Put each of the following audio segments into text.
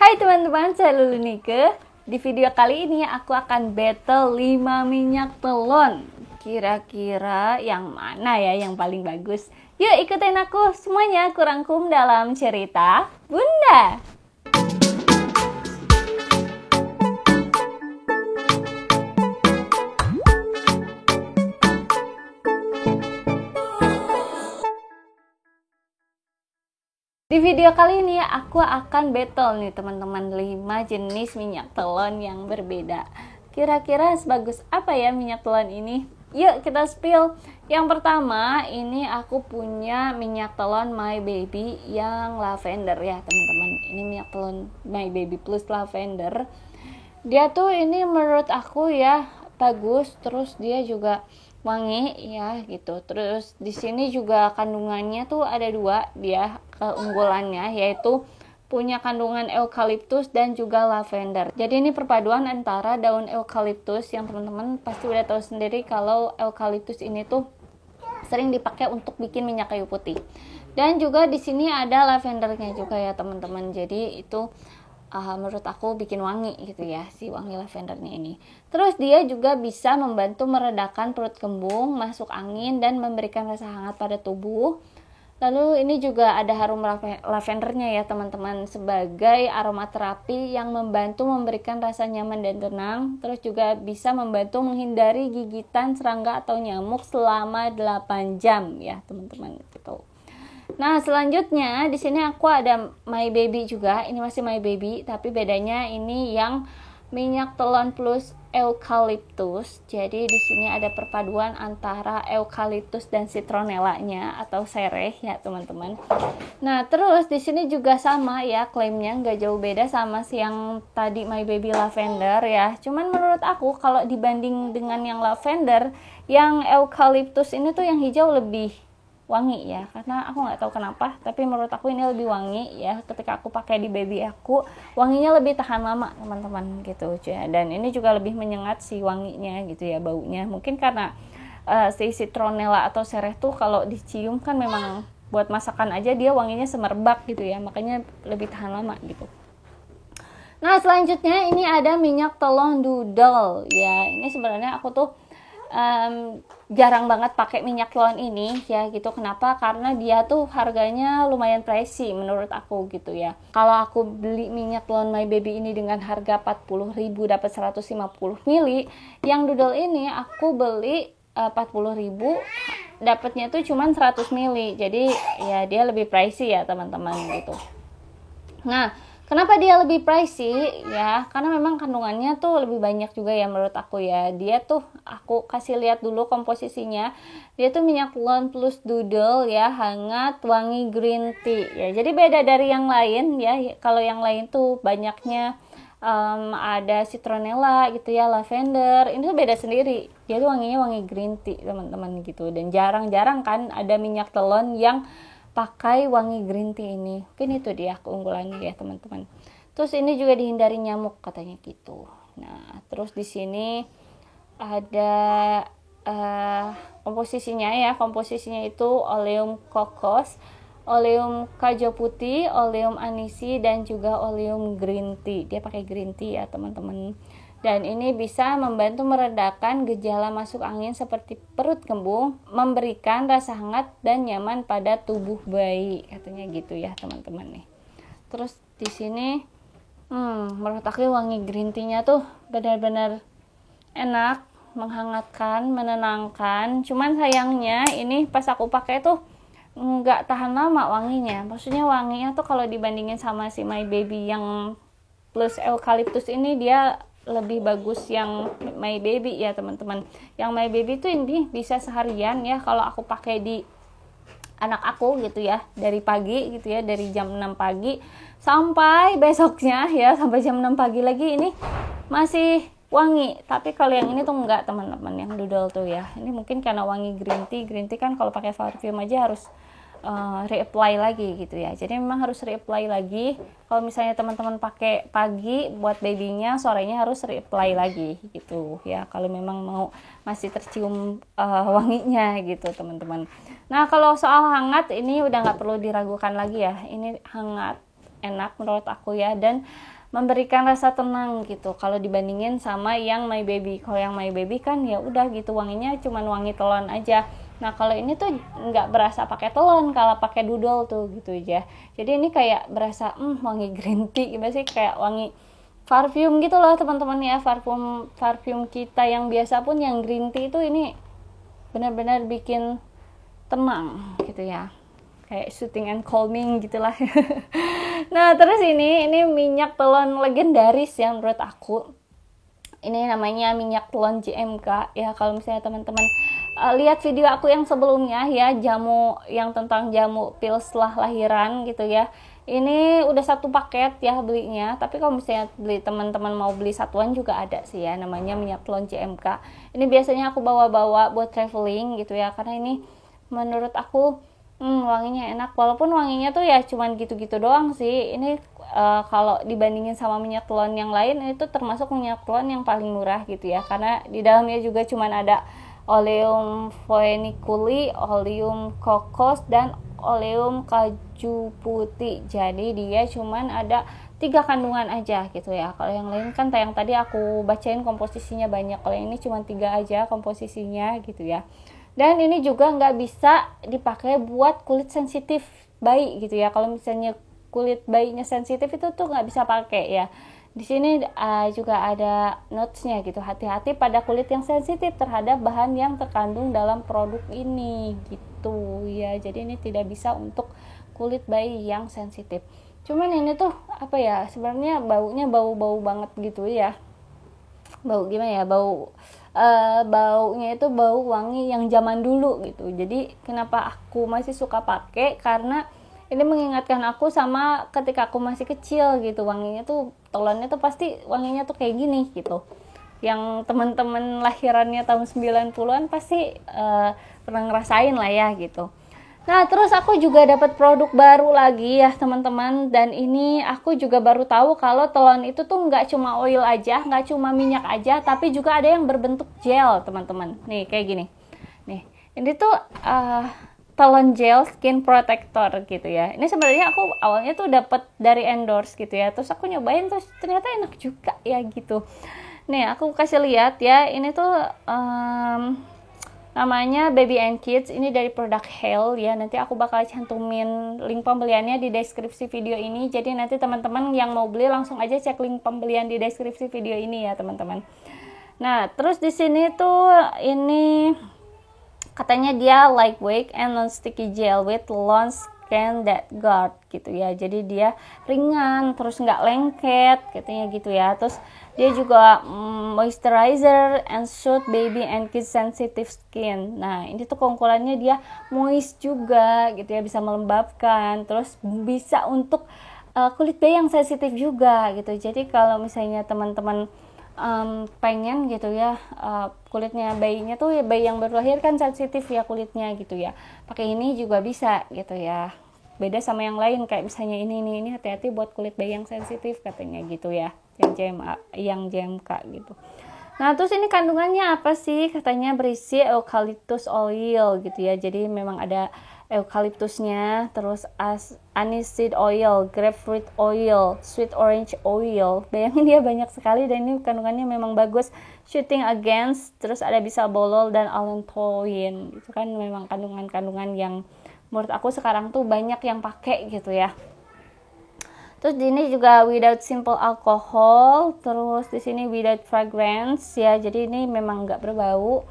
Hai teman-teman, saya Lulu Nike. Di video kali ini aku akan battle 5 minyak telon. Kira-kira yang mana ya yang paling bagus? Yuk ikutin aku, semuanya aku rangkum dalam cerita Bunda. Di video kali ini aku akan battle nih teman-teman 5 jenis minyak telon yang berbeda. Kira-kira sebagus apa ya minyak telon ini? Yuk kita spill. Yang pertama, ini aku punya minyak telon My Baby yang lavender ya teman-teman. Ini minyak telon My Baby plus lavender. Dia tuh ini menurut aku ya bagus, terus dia juga wangi ya gitu. Terus di sini juga kandungannya tuh ada 2 dia keunggulannya, yaitu punya kandungan eukaliptus dan juga lavender. Jadi ini perpaduan antara daun eukaliptus yang teman-teman pasti udah tahu sendiri kalau eukaliptus ini tuh sering dipakai untuk bikin minyak kayu putih. Dan juga di sini ada lavendernya juga ya teman-teman. Jadi itu menurut aku bikin wangi gitu ya, si wangi lavendernya ini. Terus dia juga bisa membantu meredakan perut kembung, masuk angin, dan memberikan rasa hangat pada tubuh. Lalu ini juga ada harum lavendernya ya teman-teman, sebagai aromaterapi yang membantu memberikan rasa nyaman dan tenang. Terus juga bisa membantu menghindari gigitan serangga atau nyamuk selama 8 jam ya teman-teman gitu. Nah, selanjutnya di sini aku ada My Baby juga. Ini masih My Baby, tapi bedanya ini yang minyak telon plus eukaliptus. Jadi di sini ada perpaduan antara eukaliptus dan citronellanya atau sereh ya, teman-teman. Nah, terus di sini juga sama ya, klaimnya nggak jauh beda sama si yang tadi My Baby lavender ya. Cuman menurut aku kalau dibanding dengan yang lavender, yang eukaliptus ini tuh yang hijau lebih wangi ya, karena aku nggak tahu kenapa, tapi menurut aku ini lebih wangi ya. Ketika aku pakai di baby aku, wanginya lebih tahan lama teman-teman gitu ya. Dan ini juga lebih menyengat si wanginya gitu ya, baunya mungkin karena si citronella atau sereh tuh kalau dicium kan memang buat masakan aja dia wanginya semerbak gitu ya, makanya lebih tahan lama gitu. Nah, selanjutnya ini ada minyak telon doodle ya. Ini sebenarnya aku tuh jarang banget pakai minyak telon ini ya gitu. Kenapa? Karena dia tuh harganya lumayan pricey menurut aku gitu ya. Kalau aku beli minyak telon My Baby ini dengan harga 40.000 dapat 150 ml, yang doodle ini aku beli 40.000 dapatnya tuh cuman 100 ml. Jadi ya dia lebih pricey ya teman-teman gitu. Nah, kenapa dia lebih pricey ya? Karena memang kandungannya tuh lebih banyak juga ya menurut aku ya. Dia tuh aku kasih lihat dulu komposisinya. Dia tuh minyak telon plus doodle ya, hangat, wangi green tea ya. Jadi beda dari yang lain ya. Kalau yang lain tuh banyaknya ada citronella gitu ya, lavender. Ini tuh beda sendiri. Dia tuh wanginya wangi green tea teman-teman gitu. Dan jarang-jarang kan ada minyak telon yang pakai wangi green tea ini. Mungkin itu dia keunggulannya ya teman-teman. Terus ini juga dihindari nyamuk katanya gitu. Nah, terus di sini ada komposisinya ya. Komposisinya itu oleum kokos, oleum kajo putih, oleum anisi, dan juga oleum green tea. Dia pakai green tea ya teman-teman. Dan ini bisa membantu meredakan gejala masuk angin seperti perut kembung, memberikan rasa hangat dan nyaman pada tubuh bayi, katanya gitu ya teman-teman nih. Terus di sini menurut aku wangi green tea-nya tuh benar-benar enak, menghangatkan, menenangkan. Cuman sayangnya ini pas aku pakai tuh nggak tahan lama wanginya. Maksudnya wanginya tuh kalau dibandingin sama si My Baby yang plus eukaliptus ini, dia lebih bagus yang My Baby ya teman-teman. Yang My Baby tuh ini bisa seharian ya kalau aku pakai di anak aku gitu ya, dari pagi gitu ya, dari jam 6 pagi sampai besoknya ya, sampai jam 6 pagi lagi ini masih wangi. Tapi kalau yang ini tuh enggak teman-teman, yang doodle tuh ya, ini mungkin karena wangi green tea kan kalau pakai parfum aja harus reapply lagi gitu ya. Jadi memang harus reapply lagi. Kalau misalnya teman-teman pakai pagi buat babynya, sorenya harus reapply lagi gitu ya. Kalau memang mau masih tercium wanginya gitu teman-teman. Nah, kalau soal hangat ini udah nggak perlu diragukan lagi ya. Ini hangat enak menurut aku ya, dan memberikan rasa tenang gitu kalau dibandingin sama yang My Baby. Kalau yang My Baby kan ya udah gitu, wanginya cuman wangi telon aja. Nah kalau ini tuh nggak berasa pakai telon, kalau pakai doodle tuh gitu aja. Jadi ini kayak berasa wangi green tea, gimana sih, kayak wangi parfum gitu loh teman-teman ya. Parfum kita yang biasa pun yang green tea itu ini benar-benar bikin tenang gitu ya, kayak soothing and calming gitulah. Nah terus ini minyak telon legendaris ya menurut aku. Ini namanya minyak telon JMK ya. Kalau misalnya teman-teman lihat video aku yang sebelumnya ya, jamu yang tentang jamu pil setelah lahiran gitu ya, ini udah satu paket ya belinya. Tapi kalau misalnya teman-teman mau beli satuan juga ada sih ya, namanya minyak telon JMK. Ini biasanya aku bawa-bawa buat traveling gitu ya, karena ini menurut aku wanginya enak, walaupun wanginya tuh ya cuman gitu-gitu doang sih. Ini kalau dibandingin sama minyak telon yang lain, itu termasuk minyak telon yang paling murah gitu ya, karena di dalamnya juga cuman ada oleum phoeniculi, oleum kokos, dan oleum kaju putih. Jadi dia cuman ada 3 kandungan aja gitu ya. Kalau yang lain kan yang tadi aku bacain komposisinya banyak, kalau ini cuma 3 aja komposisinya gitu ya. Dan ini juga nggak bisa dipakai buat kulit sensitif bayi gitu ya. Kalau misalnya kulit bayinya sensitif itu tuh nggak bisa pakai ya. Di sini juga ada notesnya gitu, hati-hati pada kulit yang sensitif terhadap bahan yang terkandung dalam produk ini gitu ya. Jadi ini tidak bisa untuk kulit bayi yang sensitif. Cuman ini tuh apa ya, sebenarnya baunya bau-bau banget gitu ya. Bau gimana ya, baunya itu bau wangi yang zaman dulu gitu. Jadi kenapa aku masih suka pakai, karena ini mengingatkan aku sama ketika aku masih kecil gitu. Wanginya tuh, telonnya tuh pasti wanginya tuh kayak gini gitu. Yang teman-teman lahirannya tahun 90-an pasti pernah ngerasain lah ya gitu. Nah terus aku juga dapat produk baru lagi ya teman-teman, dan ini aku juga baru tahu kalau telon itu tuh nggak cuma oil aja, nggak cuma minyak aja, tapi juga ada yang berbentuk gel teman-teman. Nih kayak gini. Nih ini tuh telon gel skin protector gitu ya. Ini sebenarnya aku awalnya tuh dapat dari endorse gitu ya, terus aku nyobain terus ternyata enak juga ya gitu. Nih aku kasih lihat ya, ini tuh namanya Baby and Kids, ini dari produk Hale ya. Nanti aku bakal cantumin link pembeliannya di deskripsi video ini. Jadi nanti teman-teman yang mau beli langsung aja cek link pembelian di deskripsi video ini ya teman-teman. Nah, terus di sini tuh ini katanya dia lightweight and non-sticky gel with long skin that guard gitu ya. Jadi dia ringan, terus nggak lengket katanya gitu ya. Terus dia juga moisturizer and soothe baby and kids sensitive skin. Nah ini tuh keunggulannya dia moist juga gitu ya, bisa melembabkan, terus bisa untuk kulit bayi yang sensitif juga gitu. Jadi kalau misalnya teman-teman pengen gitu ya, kulitnya bayinya tuh ya, bayi yang baru lahir kan sensitif ya kulitnya gitu ya, pakai ini juga bisa gitu ya. Beda sama yang lain kayak misalnya ini hati-hati buat kulit bayi yang sensitif katanya gitu ya, yang JMK gitu. Nah terus ini kandungannya apa sih, katanya berisi eucalyptus oil gitu ya. Jadi memang ada eukaliptusnya, terus aniseed oil, grapefruit oil, sweet orange oil. Bayangin dia banyak sekali, dan ini kandungannya memang bagus. Shooting against, terus ada bisabolol dan allantoin. Itu kan memang kandungan-kandungan yang menurut aku sekarang tuh banyak yang pakai gitu ya. Terus di ini juga without simple alcohol, terus di sini without fragrance ya. Jadi ini memang nggak berbau.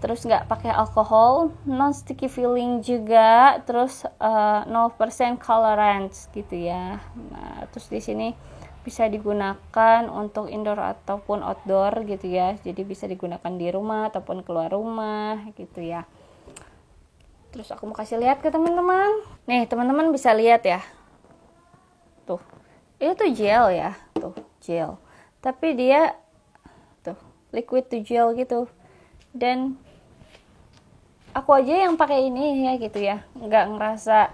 Terus nggak pakai alkohol, non sticky feeling juga, terus 0% colorants gitu ya. Nah terus di sini bisa digunakan untuk indoor ataupun outdoor gitu ya. Jadi bisa digunakan di rumah ataupun keluar rumah gitu ya. Terus aku mau kasih lihat ke teman-teman. Nih teman-teman bisa lihat ya, tuh itu tuh gel ya, tuh gel, tapi dia tuh liquid to gel gitu. Dan aku aja yang pakai ini ya gitu ya, nggak ngerasa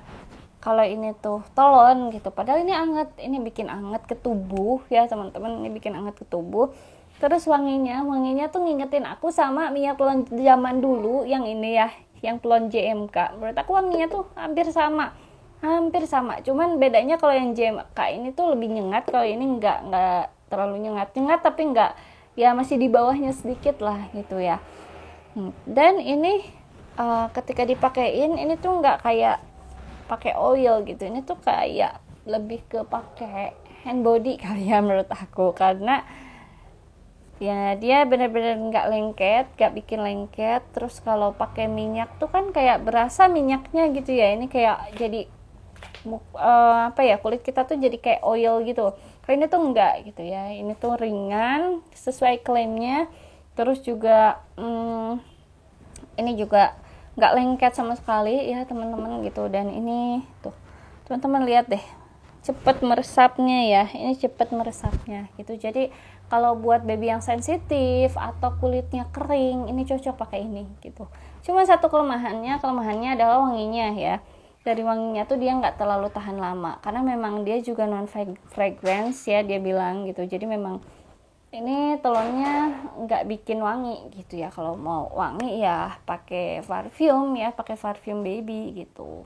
kalau ini tuh telon gitu, padahal ini anget, ini bikin anget ke tubuh ya teman-teman, ini bikin anget ke tubuh. Terus wanginya tuh ngingetin aku sama minyak telon zaman dulu yang ini ya, yang telon JMK. Menurut aku wanginya tuh hampir sama Hampir sama, cuman bedanya kalau yang JMK ini tuh lebih nyengat, kalau ini nggak terlalu nyengat tapi nggak, ya masih di bawahnya sedikit lah gitu ya. Dan ini ketika dipakein ini tuh nggak kayak pakai oil gitu, ini tuh kayak lebih ke pakai hand body kali ya menurut aku, karena ya dia bener-bener nggak lengket, nggak bikin lengket. Terus kalau pakai minyak tuh kan kayak berasa minyaknya gitu ya, ini kayak jadi apa ya, kulit kita tuh jadi kayak oil gitu. Kalau ini tuh enggak gitu ya, ini tuh ringan sesuai klaimnya. Terus juga ini juga nggak lengket sama sekali ya teman-teman gitu. Dan ini tuh teman-teman lihat deh, cepet meresapnya ya, ini cepet meresapnya gitu. Jadi kalau buat baby yang sensitif atau kulitnya kering, ini cocok pakai ini gitu. Cuma satu kelemahannya adalah wanginya ya. Dari wanginya tuh dia nggak terlalu tahan lama, karena memang dia juga non fragrance ya, dia bilang gitu. Jadi memang ini telonnya nggak bikin wangi gitu ya. Kalau mau wangi ya pakai parfum ya, pakai parfum baby gitu.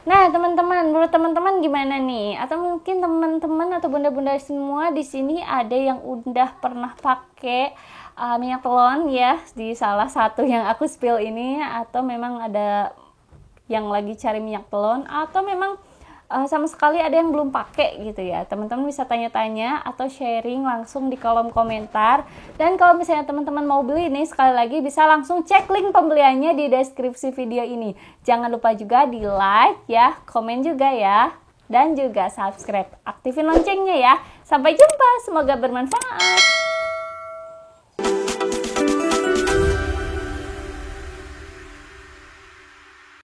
Nah teman-teman, menurut teman-teman gimana nih? Atau mungkin teman-teman atau bunda-bunda semua di sini ada yang udah pernah pakai minyak telon ya di salah satu yang aku spill ini, atau memang ada yang lagi cari minyak telon, atau memang sama sekali ada yang belum pakai gitu ya. Teman-teman bisa tanya-tanya atau sharing langsung di kolom komentar. Dan kalau misalnya teman-teman mau beli nih, sekali lagi bisa langsung cek link pembeliannya di deskripsi video ini. Jangan lupa juga di like ya, komen juga ya, dan juga subscribe, aktifin loncengnya ya. Sampai jumpa, semoga bermanfaat.